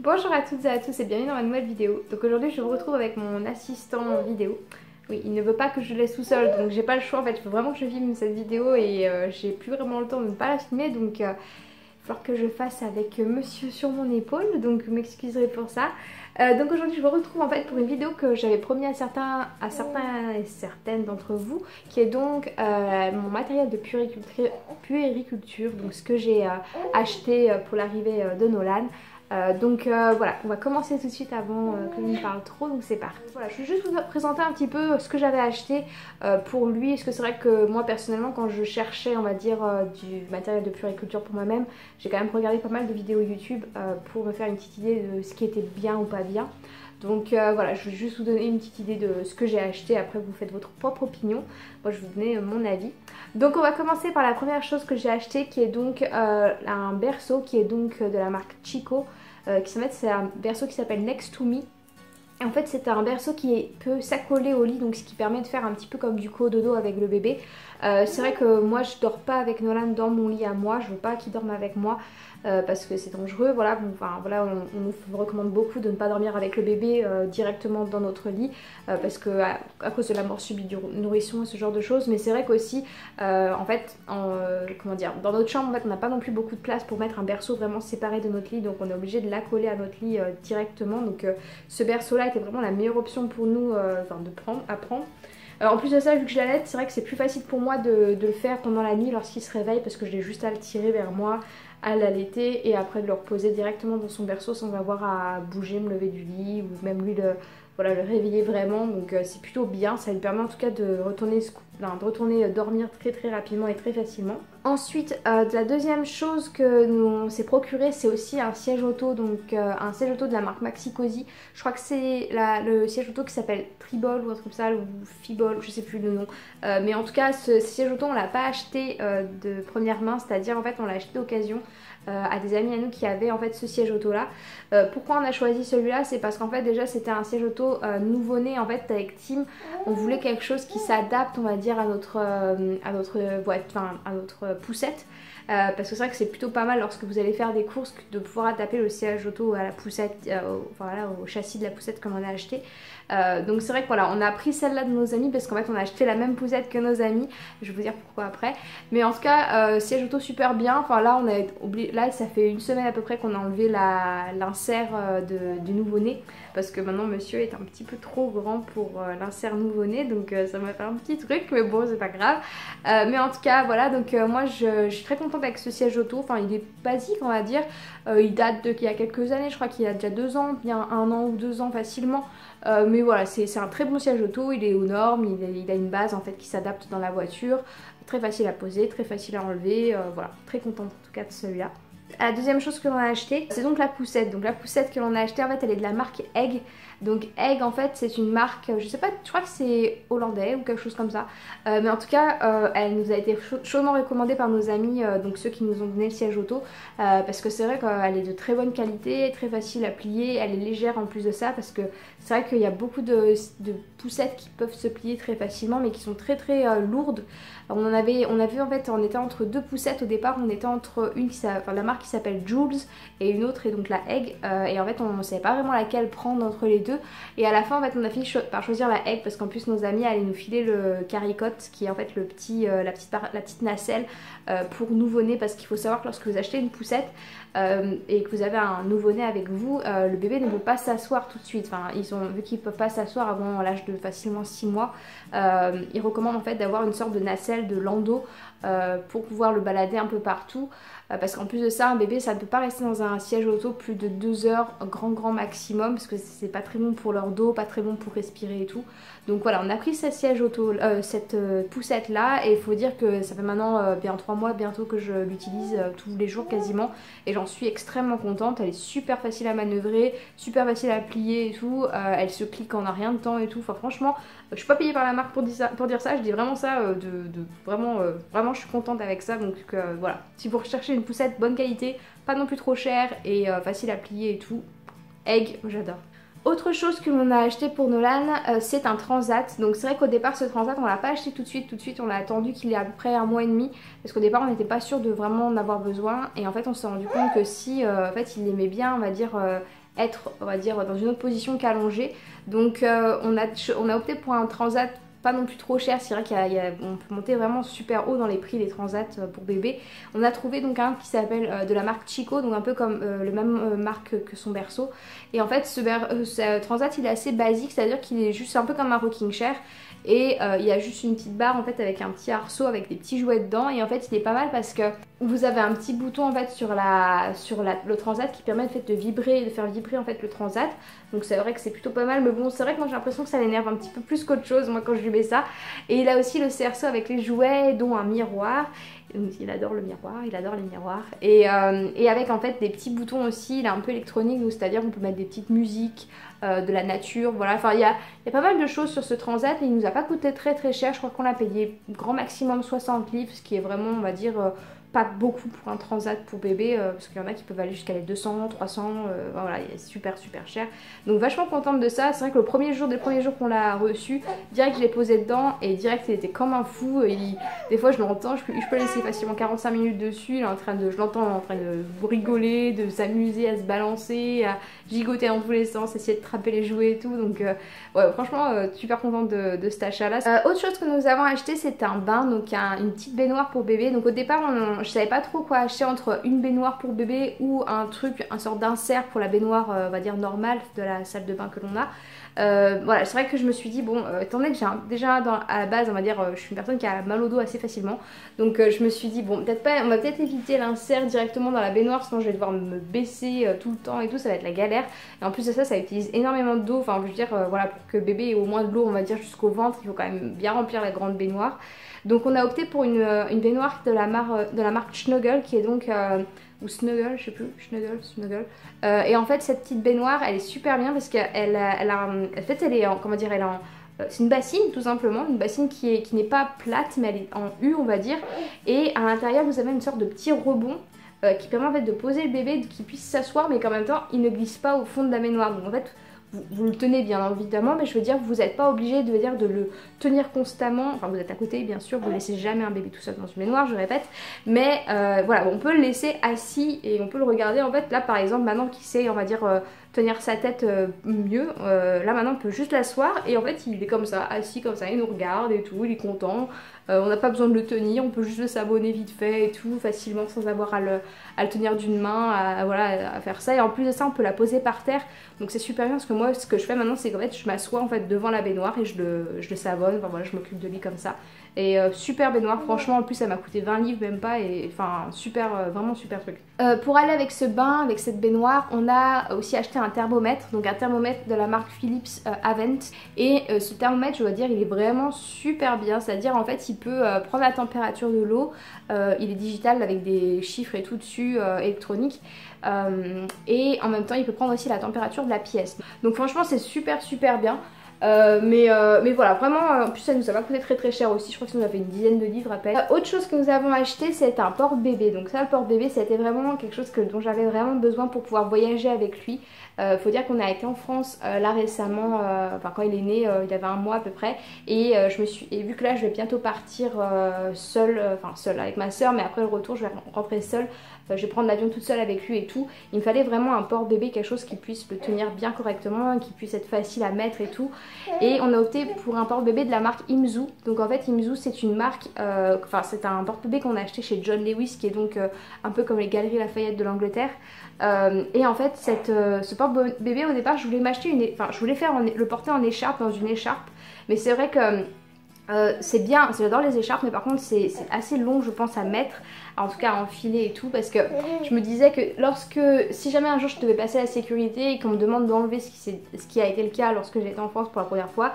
Bonjour à toutes et à tous et bienvenue dans ma nouvelle vidéo. Donc aujourd'hui je vous retrouve avec mon assistant vidéo. Oui, il ne veut pas que je le laisse tout seul, donc j'ai pas le choix en fait, il faut vraiment que je filme cette vidéo et j'ai plus vraiment le temps de ne pas la filmer, donc il va falloir que je fasse avec monsieur sur mon épaule, donc vous m'excuserez pour ça. Donc aujourd'hui je vous retrouve en fait pour une vidéo que j'avais promis à certains et certaines d'entre vous, qui est donc mon matériel de puériculture, donc ce que j'ai acheté pour l'arrivée de Nolan. Voilà, on va commencer tout de suite avant que je ne parle trop, donc c'est parti. Voilà, je vais juste vous présenter un petit peu ce que j'avais acheté pour lui, parce que c'est vrai que moi personnellement quand je cherchais on va dire du matériel de puériculture pour moi-même, j'ai quand même regardé pas mal de vidéos YouTube pour me faire une petite idée de ce qui était bien ou pas bien. Donc voilà, je vais juste vous donner une petite idée de ce que j'ai acheté, après vous faites votre propre opinion, moi je vais vous donner mon avis. Donc on va commencer par la première chose que j'ai acheté qui est donc un berceau qui est donc de la marque Chico, c'est un berceau qui s'appelle Next to Me. Et en fait c'est un berceau qui peut s'accoler au lit, donc ce qui permet de faire un petit peu comme du cododo avec le bébé. C'est vrai que moi je dors pas avec Nolan dans mon lit à moi, je veux pas qu'il dorme avec moi. Parce que c'est dangereux, voilà. Bon, enfin, voilà, on nous recommande beaucoup de ne pas dormir avec le bébé directement dans notre lit parce que à cause de la mort subite du nourrisson et ce genre de choses. Mais c'est vrai qu'aussi en fait comment dire, dans notre chambre en fait, on n'a pas non plus beaucoup de place pour mettre un berceau vraiment séparé de notre lit, donc on est obligé de l'accoler à notre lit directement. Donc ce berceau là était vraiment la meilleure option pour nous à prendre. En plus de ça, vu que je l'allaite, c'est vrai que c'est plus facile pour moi de le faire pendant la nuit lorsqu'il se réveille, parce que j'ai juste à le tirer vers moi, à l'allaiter et après de le reposer directement dans son berceau sans avoir à bouger, me lever du lit ou même lui le réveiller vraiment. Donc c'est plutôt bien, ça lui permet en tout cas de retourner dormir très rapidement et très facilement. Ensuite, la deuxième chose que on s'est procuré, c'est aussi un siège auto, donc un siège auto de la marque Maxi Cosi. Je crois que c'est le siège auto qui s'appelle Tribol ou un truc comme ça, ou Fibol, je sais plus le nom. Mais en tout cas, ce siège auto, on l'a pas acheté de première main, c'est-à-dire en fait on l'a acheté d'occasion à des amis à nous qui avaient en fait ce siège auto là. Pourquoi on a choisi celui-là? C'est parce qu'en fait déjà c'était un siège auto nouveau-né en fait avec Tim. On voulait quelque chose qui s'adapte on va dire à notre poussette. Parce que c'est vrai que c'est plutôt pas mal lorsque vous allez faire des courses de pouvoir attacher le siège auto à la poussette, au châssis de la poussette comme on a acheté. Donc c'est vrai que voilà, on a pris celle-là de nos amis parce qu'en fait on a acheté la même poussette que nos amis. Je vais vous dire pourquoi après. Mais en tout cas, siège auto super bien. Enfin là, là ça fait une semaine à peu près qu'on a enlevé l'insert du nouveau-né. Parce que maintenant monsieur est un petit peu trop grand pour l'insert nouveau-né. Donc ça m'a fait un petit truc, mais bon c'est pas grave. Mais en tout cas voilà, donc moi je suis très contente avec ce siège auto. Enfin il est basique on va dire. Il date d'il y a quelques années, je crois qu'il a déjà 2 ans, bien 1 an ou 2 ans facilement. Mais voilà, c'est un très bon siège auto, il est aux normes, il a une base en fait qui s'adapte dans la voiture, très facile à poser, très facile à enlever, voilà, très contente en tout cas de celui-là. La deuxième chose que l'on a acheté, c'est donc la poussette. Donc la poussette que l'on a acheté en fait elle est de la marque Egg. Donc Egg en fait c'est une marque, je sais pas, je crois que c'est hollandais ou quelque chose comme ça. Mais en tout cas elle nous a été chaudement recommandée par nos amis, donc ceux qui nous ont donné le siège auto. Parce que c'est vrai qu'elle est de très bonne qualité, très facile à plier, elle est légère en plus de ça. Parce que c'est vrai qu'il y a beaucoup de poussettes qui peuvent se plier très facilement mais qui sont très lourdes. On a vu en fait, on était entre 2 poussettes au départ, on était entre la marque qui s'appelle Jules et une autre et donc la Egg, et en fait on ne savait pas vraiment laquelle prendre entre les deux, et à la fin en fait on a fini par choisir la Egg parce qu'en plus nos amis allaient nous filer le caricote qui est en fait la petite nacelle pour nouveau-né, parce qu'il faut savoir que lorsque vous achetez une poussette et que vous avez un nouveau-né avec vous, le bébé ne peut pas s'asseoir tout de suite. Enfin, vu qu'ils ne peuvent pas s'asseoir avant l'âge de facilement 6 mois, ils recommandent en fait d'avoir une sorte de nacelle, de landau, pour pouvoir le balader un peu partout. Parce qu'en plus de ça, un bébé ça ne peut pas rester dans un siège auto plus de 2 heures grand maximum, parce que c'est pas très bon pour leur dos, pas très bon pour respirer et tout. Donc voilà, on a pris cette poussette là, et il faut dire que ça fait maintenant bien 3 mois bientôt que je l'utilise tous les jours quasiment, et j'en suis extrêmement contente. Elle est super facile à manœuvrer, super facile à plier et tout, elle se clique en un rien de temps et tout. Enfin franchement, je suis pas payée par la marque pour dire ça, je dis vraiment ça vraiment je suis contente avec ça. Donc voilà, si vous recherchez une poussette bonne qualité, pas non plus trop chère et facile à plier et tout, Egg, j'adore. Autre chose que l'on a acheté pour Nolan, c'est un transat. Donc c'est vrai qu'au départ ce transat on l'a pas acheté tout de suite, on l'a attendu qu'il ait à peu près 1 mois et demi, parce qu'au départ on n'était pas sûr de vraiment en avoir besoin, et en fait on s'est rendu compte que si en fait il aimait bien on va dire être, on va dire, dans une autre position qu'allongé. Donc on a opté pour un transat pas non plus trop cher. C'est vrai qu'on peut monter vraiment super haut dans les prix des transats pour bébé. On a trouvé donc un qui s'appelle de la marque Chico, donc un peu comme le même marque que son berceau. Et en fait ce transat il est assez basique, c'est-à-dire qu'il est juste un peu comme un rocking chair. Et il y a juste une petite barre en fait avec un petit arceau avec des petits jouets dedans. Et en fait il est pas mal parce que vous avez un petit bouton en fait sur le transat qui permet en fait de faire vibrer en fait le transat. Donc c'est vrai que c'est plutôt pas mal, mais bon c'est vrai que moi j'ai l'impression que ça l'énerve un petit peu plus qu'autre chose moi quand je lui mets ça. Et il a aussi le cerceau avec les jouets dont un miroir. Il adore le miroir, il adore les miroirs. Et avec en fait des petits boutons aussi, il est un peu électronique, c'est-à-dire qu'on peut mettre des petites musiques, de la nature, voilà. Enfin il y a pas mal de choses sur ce transat et il nous a pas coûté très très cher. Je crois qu'on l'a payé grand maximum 60 livres, ce qui est vraiment on va dire pas beaucoup pour un transat pour bébé, parce qu'il y en a qui peuvent aller jusqu'à les 200, 300, voilà, il est super cher. Donc vachement contente de ça. C'est vrai que dès le premier jour qu'on l'a reçu, direct je l'ai posé dedans et direct il était comme un fou. Des fois je l'entends, je peux laisser facilement 45 minutes dessus, je l'entends en train de rigoler, de s'amuser, à se balancer, à gigoter dans tous les sens, essayer de trapper les jouets et tout. Donc ouais, franchement super contente de cet achat là. Autre chose que nous avons acheté, c'est un bain, donc une petite baignoire pour bébé. Donc au départ je savais pas trop quoi acheter entre une baignoire pour bébé ou un sort d'insert pour la baignoire on va dire normale de la salle de bain que l'on a. Voilà, c'est vrai que je me suis dit bon, étant donné que j'ai déjà à la base on va dire je suis une personne qui a mal au dos assez facilement, donc je me suis dit bon on va peut-être éviter l'insert directement dans la baignoire, sinon je vais devoir me baisser tout le temps et tout, ça va être la galère. Et en plus de ça, ça utilise énormément d'eau, enfin je veux dire voilà, pour que bébé ait au moins de l'eau on va dire jusqu'au ventre, il faut quand même bien remplir la grande baignoire. Donc on a opté pour une baignoire de la marque Snuggle, qui est donc ou Snuggle, je sais plus, Snuggle. Et en fait cette petite baignoire elle est super bien parce qu'elle en fait elle est en, comment dire, c'est une bassine tout simplement, une bassine qui n'est pas plate mais elle est en U on va dire, et à l'intérieur vous avez une sorte de petit rebond qui permet en fait de poser le bébé, qu'il puisse s'asseoir mais qu'en même temps il ne glisse pas au fond de la baignoire. Donc en fait vous le tenez bien évidemment, mais je veux dire vous n'êtes pas obligé de le tenir constamment. Enfin vous êtes à côté bien sûr, vous ne laissez jamais un bébé tout seul dans une baignoire, je répète, mais voilà, on peut le laisser assis et on peut le regarder. En fait là par exemple maintenant qu'il sait on va dire tenir sa tête mieux, là maintenant on peut juste l'asseoir et en fait il est comme ça, assis comme ça, il nous regarde et tout, il est content. On n'a pas besoin de le tenir, on peut juste le sabonner vite fait et tout facilement sans avoir à le tenir d'une main, à faire ça. Et en plus de ça on peut la poser par terre, donc c'est super bien parce que moi ce que je fais maintenant c'est qu'en fait je m'assois en fait devant la baignoire et je le savonne, enfin voilà, je m'occupe de lui comme ça. Et super baignoire, franchement en plus ça m'a coûté 20 livres même pas, et enfin super, vraiment super truc. Pour aller avec ce bain, avec cette baignoire, on a aussi acheté un thermomètre, donc un thermomètre de la marque Philips Avent. Et ce thermomètre je dois dire il est vraiment super bien, c'est à dire en fait il peut prendre la température de l'eau, il est digital avec des chiffres et tout dessus, électronique. Et en même temps il peut prendre aussi la température de la pièce, donc franchement c'est super bien. Mais voilà, vraiment en plus ça nous a pas coûté très cher aussi, je crois que ça nous a fait une dizaine de livres à peine. Autre chose que nous avons acheté, c'est un porte-bébé. Donc ça, le porte-bébé c'était vraiment quelque chose dont j'avais vraiment besoin pour pouvoir voyager avec lui. Faut dire qu'on a été en France là récemment, enfin quand il est né, il avait un mois à peu près, et vu que là je vais bientôt partir seule avec ma soeur, mais après le retour je vais rentrer seule. Je vais prendre l'avion toute seule avec lui et tout. Il me fallait vraiment un porte-bébé, quelque chose qui puisse le tenir bien correctement, qui puisse être facile à mettre et tout. Et on a opté pour un porte-bébé de la marque Imzoo. Donc en fait Imzoo c'est une marque, c'est un porte-bébé qu'on a acheté chez John Lewis, qui est donc un peu comme les Galeries Lafayette de l'Angleterre. Et en fait ce porte-bébé au départ je voulais le porter en écharpe, dans une écharpe. Mais c'est vrai que c'est bien, j'adore les écharpes, mais par contre c'est assez long je pense à mettre, en tout cas à enfiler et tout, parce que je me disais que si jamais un jour je devais passer à la sécurité et qu'on me demande d'enlever ce qui a été le cas lorsque j'étais en France pour la première fois,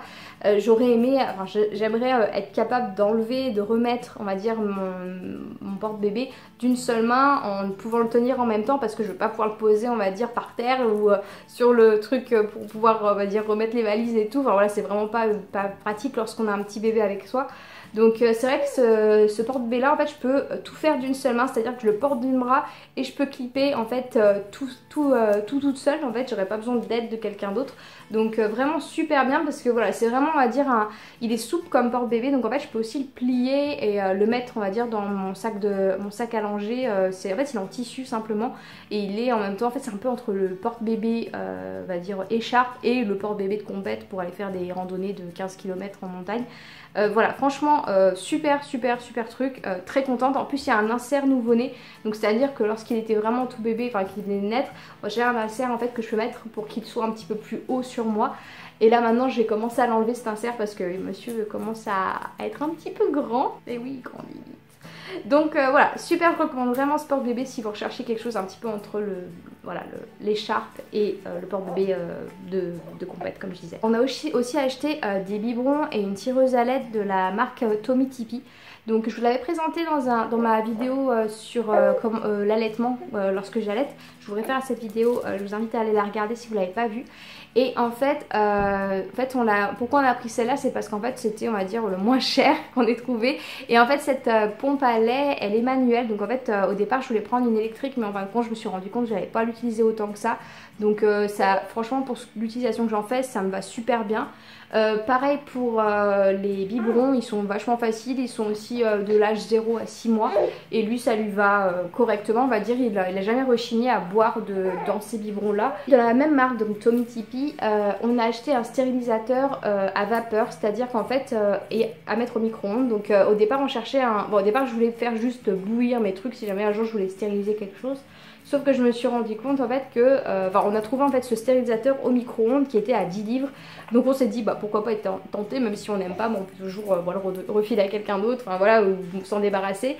j'aimerais être capable d'enlever, de remettre on va dire mon porte-bébé d'une seule main en pouvant le tenir en même temps, parce que je ne vais pas pouvoir le poser on va dire par terre ou sur le truc pour pouvoir on va dire remettre les valises et tout. Enfin voilà, c'est vraiment pas pratique lorsqu'on a un petit bébé avec soi. Donc c'est vrai que ce porte-bébé là en fait je peux tout faire d'une seule main, c'est à dire que je le porte d'une bras et je peux clipper en fait tout toute seule, en fait j'aurais pas besoin d'aide de quelqu'un d'autre. Donc vraiment super bien parce que voilà, c'est vraiment on va dire il est souple comme porte-bébé, donc en fait je peux aussi le plier et le mettre on va dire dans mon sac à langer. En fait il est en tissu simplement et il est en même temps en fait c'est un peu entre le porte-bébé on va dire écharpe et le porte-bébé de compète pour aller faire des randonnées de 15 km en montagne. Voilà, franchement super truc, très contente. En plus il y a un insert nouveau-né, donc c'est à dire que lorsqu'il était vraiment tout bébé, enfin qu'il venait de naître, j'ai un insert en fait que je peux mettre pour qu'il soit un petit peu plus haut sur moi. Et là maintenant j'ai commencé à l'enlever cet insert parce que monsieur commence à être un petit peu grand. Et oui, il grandit vite. Donc voilà, super, je recommande vraiment ce porte-bébé si vous recherchez quelque chose un petit peu entre l'écharpe et le porte-bébé de compète comme je disais. On a aussi acheté des biberons et une tireuse à lait de la marque Tommee Tippee. Donc je vous l'avais présenté dans ma vidéo sur l'allaitement lorsque j'allaite. Je vous réfère à cette vidéo, je vous invite à aller la regarder si vous ne l'avez pas vue. Et en fait pourquoi on a pris celle-là, c'est parce qu'en fait c'était on va dire le moins cher qu'on ait trouvé. Et en fait cette pompe à lait elle est manuelle, donc en fait au départ je voulais prendre une électrique, mais en fin de compte je me suis rendu compte que j'allais pas l'utiliser autant que ça. Donc ça, franchement pour l'utilisation que j'en fais ça me va super bien. Pareil pour les biberons, ils sont vachement faciles, ils sont aussi de l'âge 0 à 6 mois et lui ça lui va correctement, on va dire, il a jamais rechigné à boire dans ces biberons là. De la même marque, donc Tommee Tippee, on a acheté un stérilisateur à vapeur, c'est à dire qu'en fait et à mettre au micro-ondes. Donc au départ on cherchait au départ je voulais faire juste bouillir mes trucs si jamais un jour je voulais stériliser quelque chose. Sauf que je me suis rendu compte en fait que on a trouvé en fait ce stérilisateur au micro-ondes qui était à 10 livres. Donc on s'est dit bah pourquoi pas être tenté, même si on n'aime pas, bon, on peut toujours le refiler à quelqu'un d'autre, enfin voilà, ou s'en débarrasser.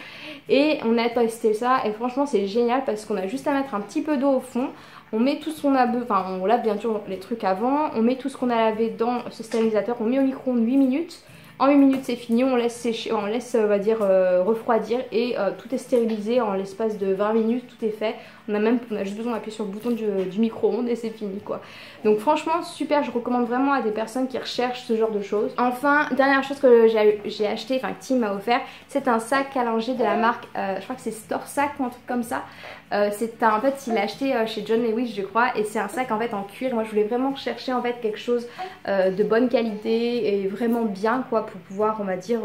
Et on a testé ça et franchement c'est génial parce qu'on a juste à mettre un petit peu d'eau au fond. On met tout ce qu'on a, enfin on lave bien sûr les trucs avant, on met tout ce qu'on a lavé dans ce stérilisateur, on met au micro-ondes 8 minutes. En 8 minutes c'est fini, on laisse sécher, on laisse on va dire refroidir et tout est stérilisé en l'espace de 20 minutes, tout est fait. On a juste besoin d'appuyer sur le bouton du micro-ondes et c'est fini quoi. Donc franchement super, je recommande vraiment à des personnes qui recherchent ce genre de choses. Enfin, dernière chose que j'ai acheté, enfin que Tim m'a offert, c'est un sac à langer de la marque, je crois que c'est Store Sac ou un truc comme ça. En fait il l'a acheté chez John Lewis je crois, et c'est un sac en fait en cuir. Moi je voulais vraiment chercher en fait quelque chose de bonne qualité et vraiment bien quoi pour pouvoir on va dire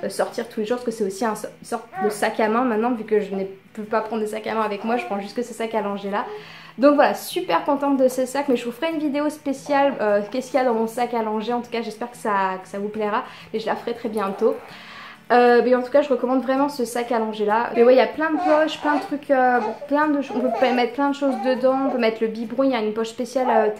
sortir tous les jours, parce que c'est aussi une sorte de sac à main maintenant vu que je n'ai peux pas prendre des sacs à main avec moi, je prends juste que ce sac à langer là. Donc voilà, super contente de ce sac, mais je vous ferai une vidéo spéciale qu'est-ce qu'il y a dans mon sac à langer. En tout cas j'espère que ça vous plaira et je la ferai très bientôt. Mais en tout cas je recommande vraiment ce sac à langer là. Mais ouais, il y a plein de poches, plein de trucs, on peut mettre plein de choses dedans. On peut mettre le biberon, il y a une poche spéciale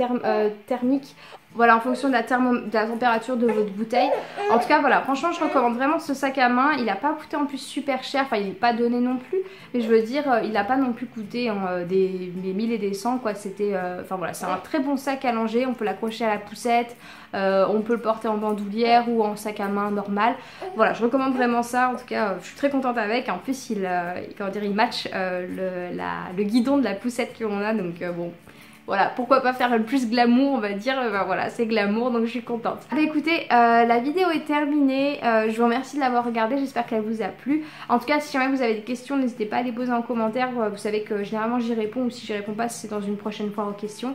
thermique. Voilà, en fonction de la température de votre bouteille. En tout cas voilà, franchement je recommande vraiment ce sac à main. Il n'a pas coûté en plus super cher, enfin il n'est pas donné non plus, mais je veux dire il n'a pas non plus coûté des 1000 et des 100 quoi. C'était, enfin voilà, c'est un très bon sac à langer. On peut l'accrocher à la poussette, on peut le porter en bandoulière ou en sac à main normal. Voilà, je recommande vraiment ça. En tout cas je suis très contente avec. En plus il match le guidon de la poussette que l'on a, donc bon. Voilà, pourquoi pas faire le plus glamour, on va dire, voilà, c'est glamour, donc je suis contente. Bah, écoutez, la vidéo est terminée, je vous remercie de l'avoir regardée, j'espère qu'elle vous a plu. En tout cas, si jamais vous avez des questions, n'hésitez pas à les poser en commentaire, vous savez que généralement j'y réponds, ou si j'y réponds pas, c'est dans une prochaine fois aux questions.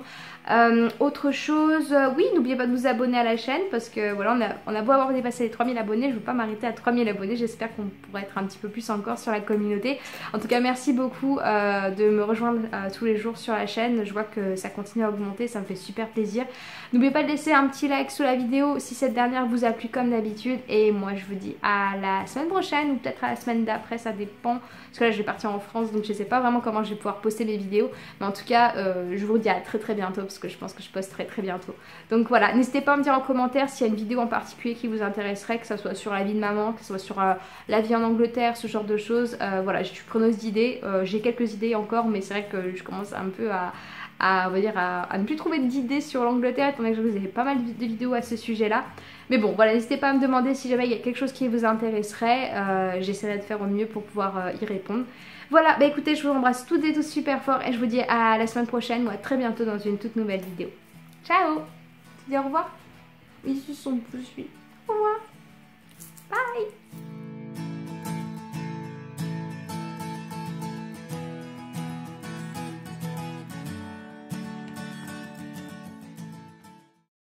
Autre chose, oui, n'oubliez pas de vous abonner à la chaîne, parce que voilà, on a beau avoir dépassé les 3000 abonnés, je ne veux pas m'arrêter à 3000 abonnés, j'espère qu'on pourra être un petit peu plus encore sur la communauté. En tout cas, merci beaucoup de me rejoindre tous les jours sur la chaîne, je vois que ça continue à augmenter, ça me fait super plaisir. N'oubliez pas de laisser un petit like sous la vidéo si cette dernière vous a plu comme d'habitude, et moi je vous dis à la semaine prochaine, ou peut-être à la semaine d'après, ça dépend, parce que là je vais partir en France, donc je sais pas vraiment comment je vais pouvoir poster mes vidéos, mais en tout cas je vous dis à très bientôt, parce que je pense que je posterai très bientôt. Donc voilà, n'hésitez pas à me dire en commentaire s'il y a une vidéo en particulier qui vous intéresserait, que ce soit sur la vie de maman, que ce soit sur la vie en Angleterre, ce genre de choses. Voilà, je suis preneuse d'idées, j'ai quelques idées encore, mais c'est vrai que je commence un peu on va dire à ne plus trouver d'idées sur l'Angleterre, étant donné que je vous ai pas mal de vidéos à ce sujet là. Mais bon voilà, n'hésitez pas à me demander si jamais il y a quelque chose qui vous intéresserait, j'essaierai de faire au mieux pour pouvoir y répondre. Voilà, bah écoutez, je vous embrasse toutes et tous super fort et je vous dis à la semaine prochaine ou à très bientôt dans une toute nouvelle vidéo. Ciao. Tu dis au revoir? Ils se sont poursuivis.